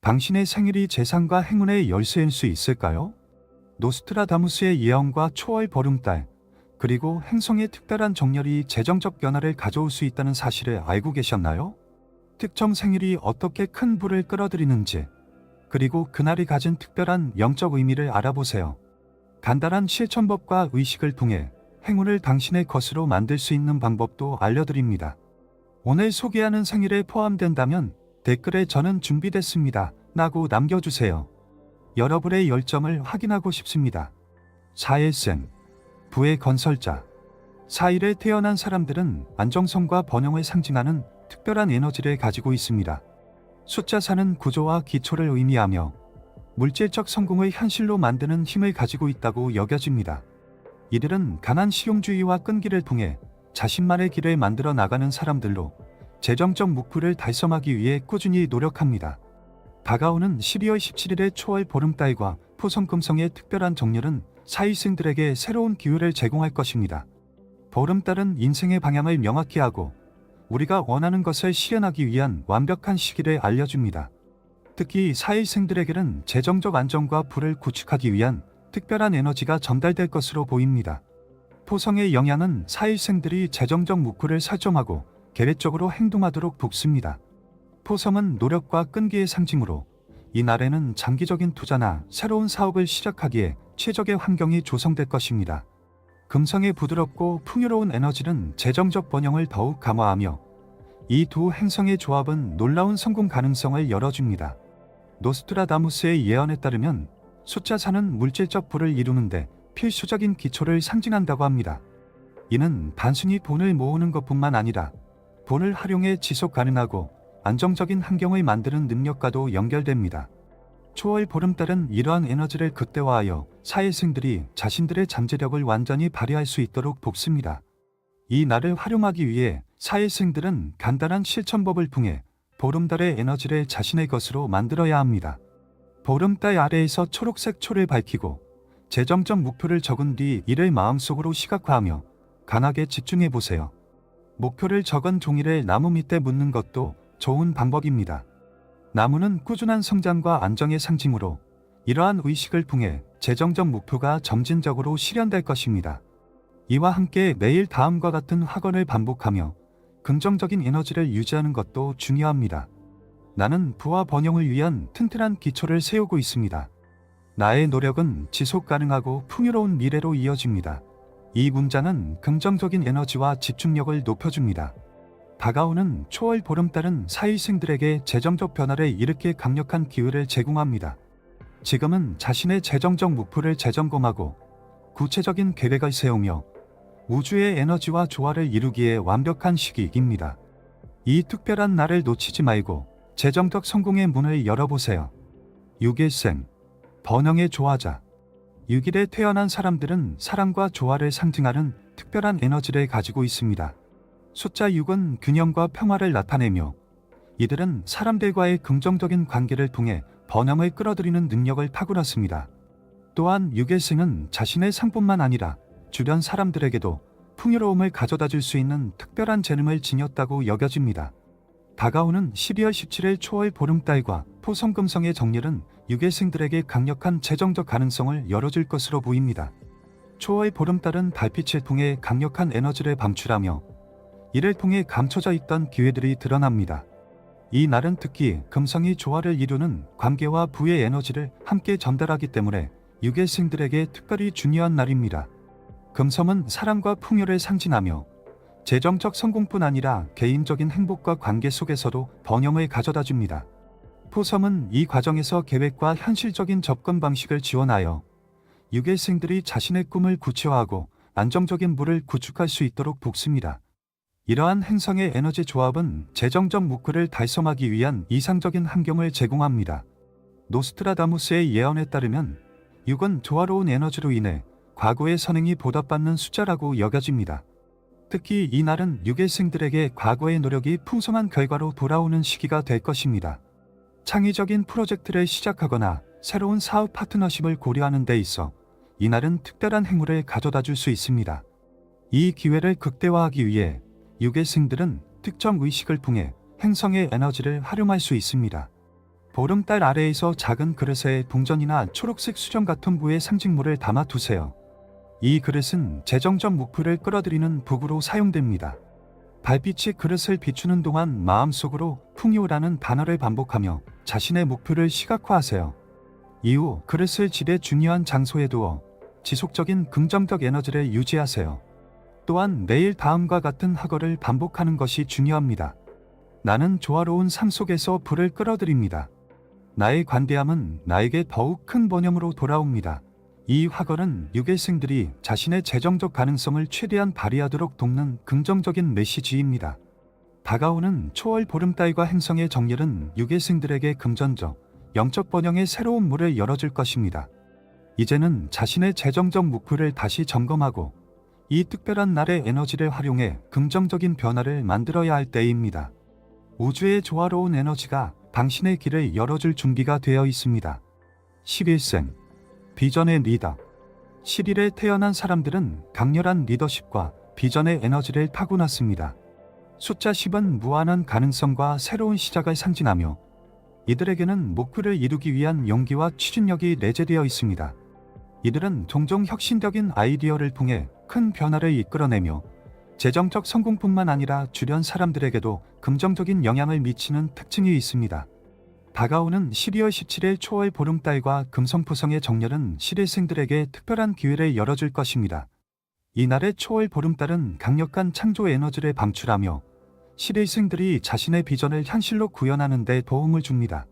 당신의 생일이 재산과 행운의 열쇠일 수 있을까요? 노스트라다무스의 예언과 초월 보름달, 그리고 행성의 특별한 정렬이 재정적 변화를 가져올 수 있다는 사실을 알고 계셨나요? 특정 생일이 어떻게 큰 부를 끌어들이는지, 그리고 그날이 가진 특별한 영적 의미를 알아보세요. 간단한 실천법과 의식을 통해 행운을 당신의 것으로 만들 수 있는 방법도 알려드립니다. 오늘 소개하는 생일에 포함된다면 댓글에 "저는 준비됐습니다" 라고 남겨주세요. 여러분의 열정을 확인하고 싶습니다. 4일생, 부의 건설자. 4일에 태어난 사람들은 안정성과 번영을 상징하는 특별한 에너지를 가지고 있습니다. 숫자 4는 구조와 기초를 의미하며 물질적 성공을 현실로 만드는 힘을 가지고 있다고 여겨집니다. 이들은 강한 실용주의와 끈기를 통해 자신만의 길을 만들어 나가는 사람들로 재정적 목표를 달성하기 위해 꾸준히 노력합니다. 다가오는 12월 17일의 초월 보름달과 토성금성의 특별한 정렬은 4일생들에게 새로운 기회를 제공할 것입니다. 보름달은 인생의 방향을 명확히 하고 우리가 원하는 것을 실현하기 위한 완벽한 시기를 알려줍니다. 특히 4일생들에게는 재정적 안정과 부를 구축하기 위한 특별한 에너지가 전달될 것으로 보입니다. 토성의 영향은 4일생들이 재정적 목표를 설정하고 계획적으로 행동하도록 돕습니다. 토성은 노력과 끈기의 상징으로 이 날에는 장기적인 투자나 새로운 사업을 시작하기에 최적의 환경이 조성될 것입니다. 금성의 부드럽고 풍요로운 에너지는 재정적 번영을 더욱 강화하며 이 두 행성의 조합은 놀라운 성공 가능성을 열어줍니다. 노스트라다무스의 예언에 따르면 숫자 4는 물질적 부를 이루는데 필수적인 기초를 상징한다고 합니다. 이는 단순히 돈을 모으는 것뿐만 아니라 돈을 활용해 지속 가능하고 안정적인 환경을 만드는 능력과도 연결됩니다. 초월 보름달은 이러한 에너지를 극대화하여 4일생들이 자신들의 잠재력을 완전히 발휘할 수 있도록 돕습니다. 이 날을 활용하기 위해 4일생들은 간단한 실천법을 통해 보름달의 에너지를 자신의 것으로 만들어야 합니다. 보름달 아래에서 초록색 초를 밝히고 재정적 목표를 적은 뒤 이를 마음속으로 시각화하며 강하게 집중해 보세요. 목표를 적은 종이를 나무 밑에 묻는 것도 좋은 방법입니다. 나무는 꾸준한 성장과 안정의 상징으로 이러한 의식을 통해 재정적 목표가 점진적으로 실현될 것입니다. 이와 함께 매일 다음과 같은 확언을 반복하며 긍정적인 에너지를 유지하는 것도 중요합니다. 나는 부와 번영을 위한 튼튼한 기초를 세우고 있습니다. 나의 노력은 지속 가능하고 풍요로운 미래로 이어집니다. 이 문장은 긍정적인 에너지와 집중력을 높여줍니다. 다가오는 초월 보름달은 4일생들에게 재정적 변화를 일으킬 강력한 기회를 제공합니다. 지금은 자신의 재정적 목표를 재점검하고 구체적인 계획을 세우며 우주의 에너지와 조화를 이루기에 완벽한 시기입니다. 이 특별한 날을 놓치지 말고 재정적 성공의 문을 열어보세요. 6일생, 번영의 조화자. 6일에 태어난 사람들은 사랑과 조화를 상징하는 특별한 에너지를 가지고 있습니다. 숫자 6은 균형과 평화를 나타내며 이들은 사람들과의 긍정적인 관계를 통해 번영을 끌어들이는 능력을 탁월했습니다. 또한 6일생은 자신의 삶뿐만 아니라 주변 사람들에게도 풍요로움을 가져다 줄 수 있는 특별한 재능을 지녔다고 여겨집니다. 다가오는 12월 17일 초월 보름달과 토성금성의 정렬은 6일생들에게 강력한 재정적 가능성을 열어줄 것으로 보입니다. 초월 보름달은 달빛을 통해 강력한 에너지를 방출하며 이를 통해 감춰져 있던 기회들이 드러납니다. 이 날은 특히 금성이 조화를 이루는 관계와 부의 에너지를 함께 전달하기 때문에 6일생들에게 특별히 중요한 날입니다. 금성은 사랑과 풍요를 상징하며 재정적 성공뿐 아니라 개인적인 행복과 관계 속에서도 번영을 가져다 줍니다. 토성은 이 과정에서 계획과 현실적인 접근 방식을 지원하여 6일생들이 자신의 꿈을 구체화하고 안정적인 부를 구축할 수 있도록 돕습니다. 이러한 행성의 에너지 조합은 재정적 목표를 달성하기 위한 이상적인 환경을 제공합니다. 노스트라다무스의 예언에 따르면 6은 조화로운 에너지로 인해 과거의 선행이 보답받는 숫자라고 여겨집니다. 특히 이 날은 6일생들에게 과거의 노력이 풍성한 결과로 돌아오는 시기가 될 것입니다. 창의적인 프로젝트를 시작하거나 새로운 사업 파트너십을 고려하는 데 있어 이 날은 특별한 행운을 가져다 줄 수 있습니다. 이 기회를 극대화하기 위해 6일생들은 특정 의식을 통해 행성의 에너지를 활용할 수 있습니다. 보름달 아래에서 작은 그릇에 동전이나 초록색 수정 같은 부의 상징물을 담아 두세요. 이 그릇은 재정적 목표를 끌어들이는 북으로 사용됩니다. 달빛이 그릇을 비추는 동안 마음속으로 풍요라는 단어를 반복하며 자신의 목표를 시각화하세요. 이후 그릇을 집의 중요한 장소에 두어 지속적인 긍정적 에너지를 유지하세요. 또한 매일 다음과 같은 학어를 반복하는 것이 중요합니다. 나는 조화로운 삶 속에서 불을 끌어들입니다. 나의 관대함은 나에게 더욱 큰 번영으로 돌아옵니다. 이 학어는 유괴생들이 자신의 재정적 가능성을 최대한 발휘하도록 돕는 긍정적인 메시지입니다. 다가오는 초월 보름달과 행성의 정렬은 유괴생들에게 금전적, 영적 번영의 새로운 문을 열어줄 것입니다. 이제는 자신의 재정적 목표를 다시 점검하고 이 특별한 날의 에너지를 활용해 긍정적인 변화를 만들어야 할 때입니다. 우주의 조화로운 에너지가 당신의 길을 열어줄 준비가 되어 있습니다. 11생 비전의 리더. 11일에 태어난 사람들은 강렬한 리더십과 비전의 에너지를 타고났습니다. 숫자 10은 무한한 가능성과 새로운 시작을 상징하며 이들에게는 목표를 이루기 위한 용기와 추진력이 내재되어 있습니다. 이들은 종종 혁신적인 아이디어를 통해 큰 변화를 이끌어내며 재정적 성공뿐만 아니라 주변 사람들에게도 긍정적인 영향을 미치는 특징이 있습니다. 다가오는 12월 17일 초월 보름달과 금성포성의 정렬은 실일생들에게 특별한 기회를 열어줄 것입니다. 이날의 초월 보름달은 강력한 창조 에너지를 방출하며 실일생들이 자신의 비전을 현실로 구현하는 데 도움을 줍니다.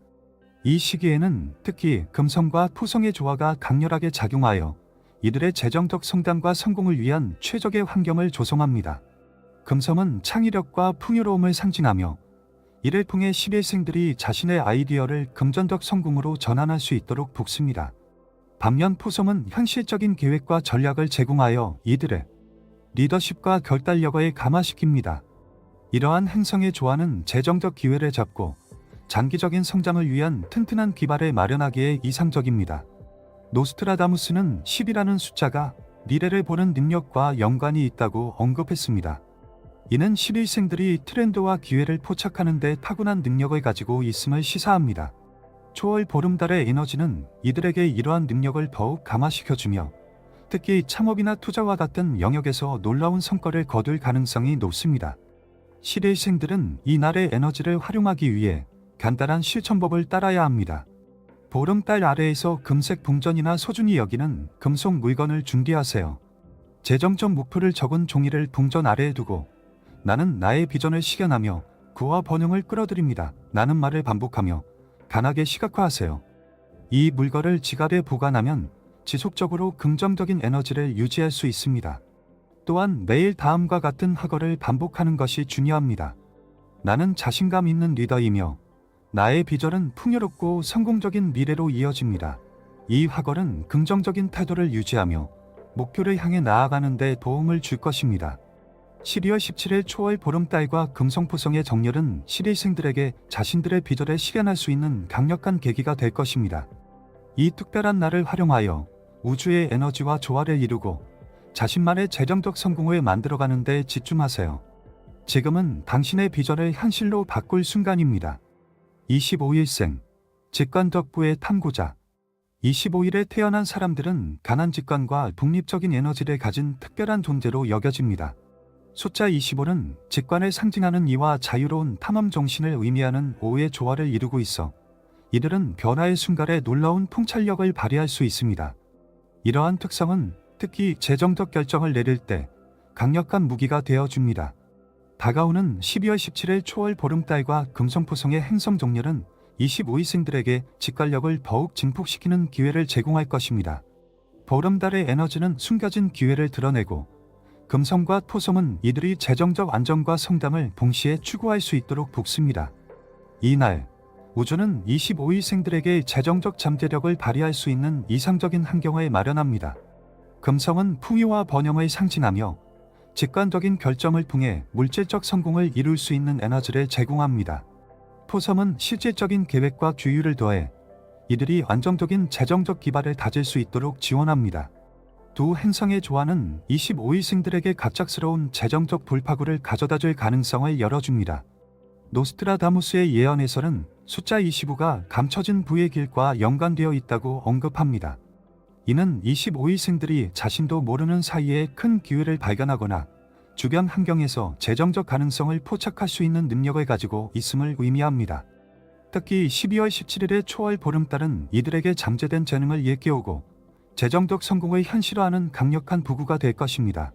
이 시기에는 특히 금성과 토성의 조화가 강렬하게 작용하여 이들의 재정적 성장과 성공을 위한 최적의 환경을 조성합니다. 금성은 창의력과 풍요로움을 상징하며 이를 통해 실일생들이 자신의 아이디어를 금전적 성공으로 전환할 수 있도록 돕습니다. 반면 토성은 현실적인 계획과 전략을 제공하여 이들의 리더십과 결단력을 감화시킵니다. 이러한 행성의 조화는 재정적 기회를 잡고 장기적인 성장을 위한 튼튼한 기반을 마련하기에 이상적입니다. 노스트라다무스는 10이라는 숫자가 미래를 보는 능력과 연관이 있다고 언급했습니다. 이는 11생들이 트렌드와 기회를 포착하는 데 타고난 능력을 가지고 있음을 시사합니다. 초월 보름달의 에너지는 이들에게 이러한 능력을 더욱 감화시켜주며 특히 창업이나 투자와 같은 영역에서 놀라운 성과를 거둘 가능성이 높습니다. 11생들은 이 날의 에너지를 활용하기 위해 간단한 실천법을 따라야 합니다. 보름달 아래에서 금색 동전이나 소중히 여기는 금속 물건을 준비하세요. 재정적 목표를 적은 종이를 동전 아래에 두고 나는 나의 비전을 실현하며 그와 번영을 끌어들입니다. 나는 말을 반복하며 강하게 시각화하세요. 이 물건을 지갑에 보관하면 지속적으로 긍정적인 에너지를 유지할 수 있습니다. 또한 매일 다음과 같은 학어를 반복하는 것이 중요합니다. 나는 자신감 있는 리더이며 나의 비전은 풍요롭고 성공적인 미래로 이어집니다. 이 학어는 긍정적인 태도를 유지하며 목표를 향해 나아가는 데 도움을 줄 것입니다. 12월 17일 초월 보름달과 금성포성의 정렬은 실일생들에게 자신들의 비전을 실현할 수 있는 강력한 계기가 될 것입니다. 이 특별한 날을 활용하여 우주의 에너지와 조화를 이루고 자신만의 재정적 성공을 만들어가는 데 집중하세요. 지금은 당신의 비전을 현실로 바꿀 순간입니다. 25일생 직관덕부의 탐구자. 25일에 태어난 사람들은 강한 직관과 독립적인 에너지를 가진 특별한 존재로 여겨집니다. 숫자 25는 직관을 상징하는 이와 자유로운 탐험 정신을 의미하는 5의 조화를 이루고 있어 이들은 변화의 순간에 놀라운 통찰력을 발휘할 수 있습니다. 이러한 특성은 특히 재정적 결정을 내릴 때 강력한 무기가 되어줍니다. 다가오는 12월 17일 초월 보름달과 금성포성의 행성 정렬은 25일생들에게 직관력을 더욱 증폭시키는 기회를 제공할 것입니다. 보름달의 에너지는 숨겨진 기회를 드러내고 금성과 토성은 이들이 재정적 안정과 성장을 동시에 추구할 수 있도록 돕습니다. 이날 우주는 25일생들에게 재정적 잠재력을 발휘할 수 있는 이상적인 환경을 마련합니다. 금성은 풍요와 번영을 상징하며 직관적인 결정을 통해 물질적 성공을 이룰 수 있는 에너지를 제공합니다. 토성은 실질적인 계획과 규율을 더해 이들이 안정적인 재정적 기반을 다질 수 있도록 지원합니다. 두 행성의 조화는 25일생들에게 갑작스러운 재정적 돌파구를 가져다줄 가능성을 열어줍니다. 노스트라다무스의 예언에서는 숫자 25가 감춰진 부의 길과 연관되어 있다고 언급합니다. 이는 25일생들이 자신도 모르는 사이에 큰 기회를 발견하거나 주변 환경에서 재정적 가능성을 포착할 수 있는 능력을 가지고 있음을 의미합니다. 특히 12월 17일의 초월 보름달은 이들에게 잠재된 재능을 일깨우고 재정적 성공을 현실화하는 강력한 부구가 될 것입니다.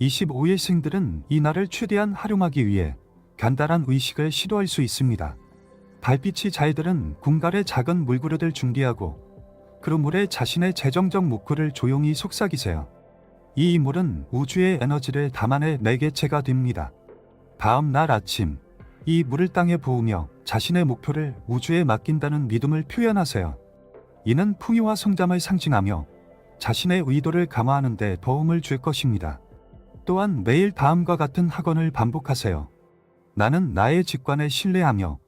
25일생들은 이 날을 최대한 활용하기 위해 간단한 의식을 시도할 수 있습니다. 달빛이 잘 드는 궁궐의 작은 물그릇을 준비하고 그 물에 자신의 재정적 목표를 조용히 속삭이세요. 이 물은 우주의 에너지를 담아내 매개체가 됩니다. 다음 날 아침, 이 물을 땅에 부으며 자신의 목표를 우주에 맡긴다는 믿음을 표현하세요. 이는 풍요와 성장을 상징하며 자신의 의도를 감화하는 데 도움을 줄 것입니다. 또한 매일 다음과 같은 학원을 반복하세요. 나는 나의 직관에 신뢰하며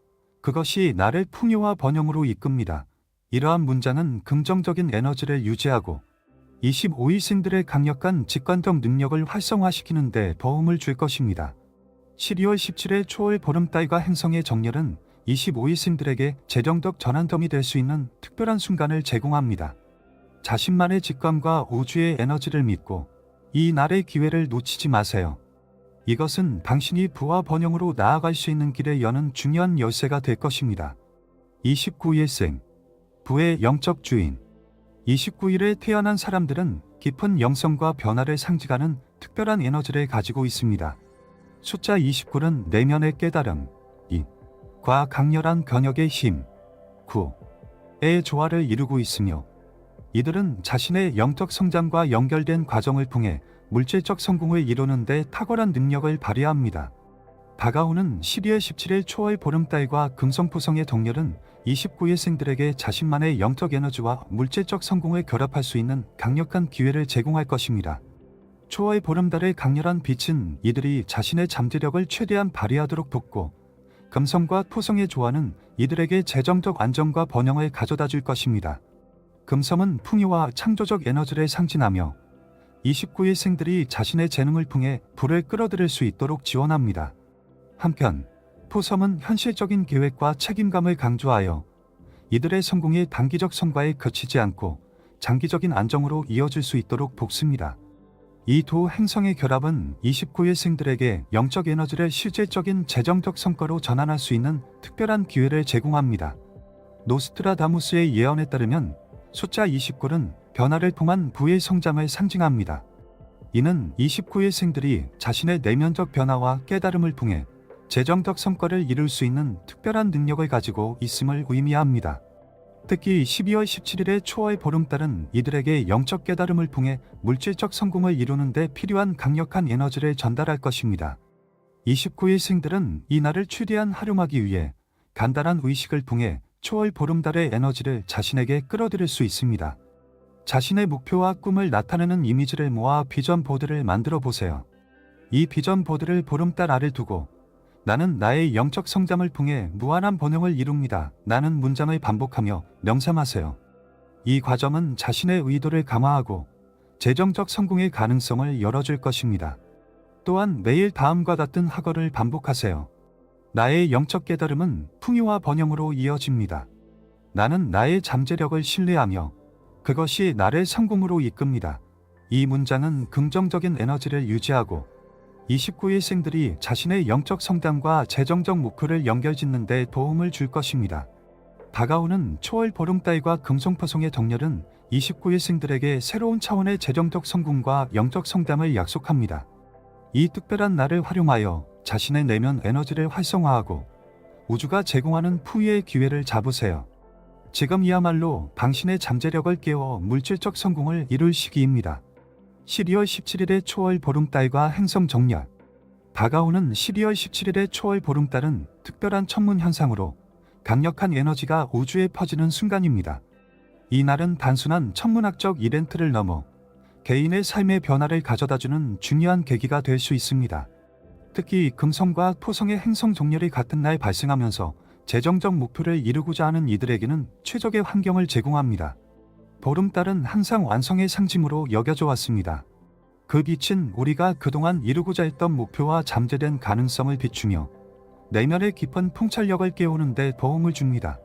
그것이 나를 풍요와 번영으로 이끕니다. 이러한 문장은 긍정적인 에너지를 유지하고 25일생들의 강력한 직관적 능력을 활성화시키는 데 도움을 줄 것입니다. 12월 17일 초월 보름달과 행성의 정렬은 25일생들에게 재정적 전환점이 될 수 있는 특별한 순간을 제공합니다. 자신만의 직관과 우주의 에너지를 믿고 이 날의 기회를 놓치지 마세요. 이것은 당신이 부와 번영으로 나아갈 수 있는 길에 여는 중요한 열쇠가 될 것입니다. 29일생, 부의 영적 주인. 29일에 태어난 사람들은 깊은 영성과 변화를 상징하는 특별한 에너지를 가지고 있습니다. 숫자 29는 내면의 깨달음, 2과 강렬한 견역의 힘, 9의 조화를 이루고 있으며 이들은 자신의 영적 성장과 연결된 과정을 통해 물질적 성공을 이루는 데 탁월한 능력을 발휘합니다. 다가오는 12월 17일 초월 보름달과 금성포성의 동렬은 29일생들에게 자신만의 영적 에너지와 물질적 성공을 결합할 수 있는 강력한 기회를 제공할 것입니다. 초월 보름달의 강렬한 빛은 이들이 자신의 잠재력을 최대한 발휘하도록 돕고 금성과 토성의 조화는 이들에게 재정적 안정과 번영을 가져다 줄 것입니다. 금성은 풍요와 창조적 에너지를 상징하며 29일생들이 자신의 재능을 통해 부를 끌어들일 수 있도록 지원합니다. 한편 토성은 현실적인 계획과 책임감을 강조하여 이들의 성공이 단기적 성과에 그치지 않고 장기적인 안정으로 이어질 수 있도록 돕습니다. 이 두 행성의 결합은 29일생들에게 영적 에너지를 실질적인 재정적 성과로 전환할 수 있는 특별한 기회를 제공합니다. 노스트라다무스의 예언에 따르면 숫자 29는 변화를 통한 부의 성장을 상징합니다. 이는 29일생들이 자신의 내면적 변화와 깨달음을 통해 재정적 성과를 이룰 수 있는 특별한 능력을 가지고 있음을 의미합니다. 특히 12월 17일의 초월 보름달은 이들에게 영적 깨달음을 통해 물질적 성공을 이루는 데 필요한 강력한 에너지를 전달할 것입니다. 29일생들은 이 날을 최대한 활용하기 위해 간단한 의식을 통해 초월 보름달의 에너지를 자신에게 끌어들일 수 있습니다. 자신의 목표와 꿈을 나타내는 이미지를 모아 비전 보드를 만들어 보세요. 이 비전 보드를 보름달 아래 두고 나는 나의 영적 성장을 통해 무한한 번영을 이룹니다. 나는 문장을 반복하며 명상하세요. 이 과정은 자신의 의도를 강화하고 재정적 성공의 가능성을 열어줄 것입니다. 또한 매일 다음과 같은 학어를 반복하세요. 나의 영적 깨달음은 풍요와 번영으로 이어집니다. 나는 나의 잠재력을 신뢰하며 그것이 나를 성공으로 이끕니다. 이 문장은 긍정적인 에너지를 유지하고 29일생들이 자신의 영적 성장과 재정적 목표를 연결짓는 데 도움을 줄 것입니다. 다가오는 초월 보름달과 금성포성의 덕렬은 29일생들에게 새로운 차원의 재정적 성공과 영적 성장을 약속합니다. 이 특별한 날을 활용하여 자신의 내면 에너지를 활성화하고 우주가 제공하는 풍요의 기회를 잡으세요. 지금이야말로 당신의 잠재력을 깨워 물질적 성공을 이룰 시기입니다. 12월 17일의 초월 보름달과 행성 정렬. 다가오는 12월 17일의 초월 보름달은 특별한 천문 현상으로 강력한 에너지가 우주에 퍼지는 순간입니다. 이 날은 단순한 천문학적 이벤트를 넘어 개인의 삶의 변화를 가져다주는 중요한 계기가 될 수 있습니다. 특히 금성과 토성의 행성 정렬이 같은 날 발생하면서 재정적 목표를 이루고자 하는 이들에게는 최적의 환경을 제공합니다. 보름달은 항상 완성의 상징으로 여겨져 왔습니다. 그 빛은 우리가 그동안 이루고자 했던 목표와 잠재된 가능성을 비추며 내면의 깊은 통찰력을 깨우는 데 도움을 줍니다.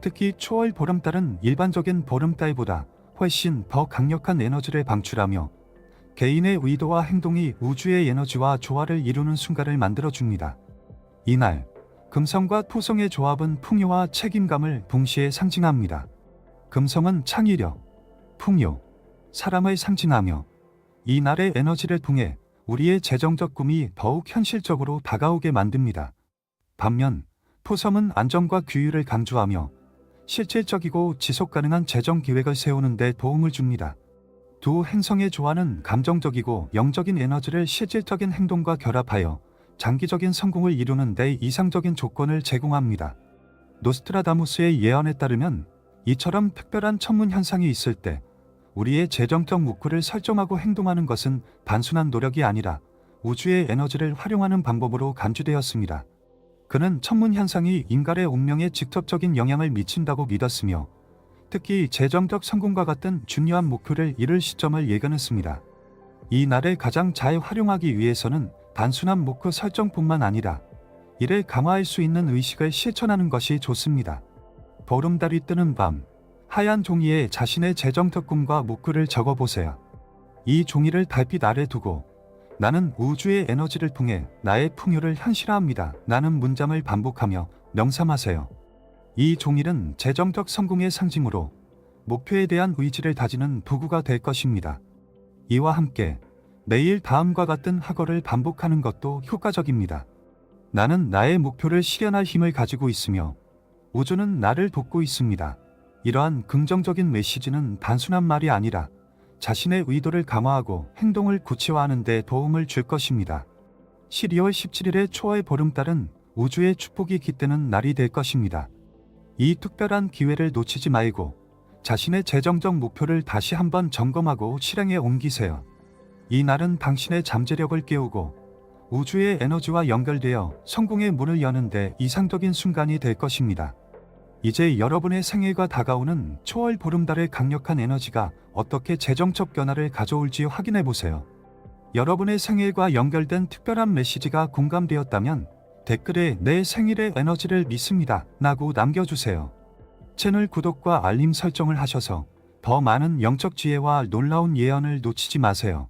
특히 초월 보름달은 일반적인 보름달보다 훨씬 더 강력한 에너지를 방출하며 개인의 의도와 행동이 우주의 에너지와 조화를 이루는 순간을 만들어줍니다. 이날, 금성과 토성의 조합은 풍요와 책임감을 동시에 상징합니다. 금성은 창의력, 풍요, 사랑을 상징하며 이 날의 에너지를 통해 우리의 재정적 꿈이 더욱 현실적으로 다가오게 만듭니다. 반면 토성은 안정과 규율을 강조하며 실질적이고 지속 가능한 재정 기획을 세우는 데 도움을 줍니다. 두 행성의 조화는 감정적이고 영적인 에너지를 실질적인 행동과 결합하여 장기적인 성공을 이루는 데 이상적인 조건을 제공합니다. 노스트라다무스의 예언에 따르면 이처럼 특별한 천문 현상이 있을 때 우리의 재정적 목표를 설정하고 행동하는 것은 단순한 노력이 아니라 우주의 에너지를 활용하는 방법으로 간주되었습니다. 그는 천문 현상이 인간의 운명에 직접적인 영향을 미친다고 믿었으며 특히 재정적 성공과 같은 중요한 목표를 이룰 시점을 예견했습니다. 이 날을 가장 잘 활용하기 위해서는 단순한 목표 설정뿐만 아니라 이를 강화할 수 있는 의식을 실천하는 것이 좋습니다. 보름달이 뜨는 밤, 하얀 종이에 자신의 재정적 꿈과 목표를 적어보세요. 이 종이를 달빛 아래 두고 나는 우주의 에너지를 통해 나의 풍요를 현실화합니다. 나는 문장을 반복하며 명상하세요. 이 종이는 재정적 성공의 상징으로 목표에 대한 의지를 다지는 도구가 될 것입니다. 이와 함께 매일 다음과 같은 학어를 반복하는 것도 효과적입니다. 나는 나의 목표를 실현할 힘을 가지고 있으며 우주는 나를 돕고 있습니다. 이러한 긍정적인 메시지는 단순한 말이 아니라 자신의 의도를 강화하고 행동을 구체화하는 데 도움을 줄 것입니다. 12월 17일의 초월 보름달은 우주의 축복이 깃드는 날이 될 것입니다. 이 특별한 기회를 놓치지 말고 자신의 재정적 목표를 다시 한번 점검하고 실행에 옮기세요. 이 날은 당신의 잠재력을 깨우고 우주의 에너지와 연결되어 성공의 문을 여는데 이상적인 순간이 될 것입니다. 이제 여러분의 생일과 다가오는 초월 보름달의 강력한 에너지가 어떻게 재정적 변화를 가져올지 확인해 보세요. 여러분의 생일과 연결된 특별한 메시지가 공감되었다면 댓글에 내 생일의 에너지를 믿습니다 라고 남겨주세요. 채널 구독과 알림 설정을 하셔서 더 많은 영적 지혜와 놀라운 예언을 놓치지 마세요.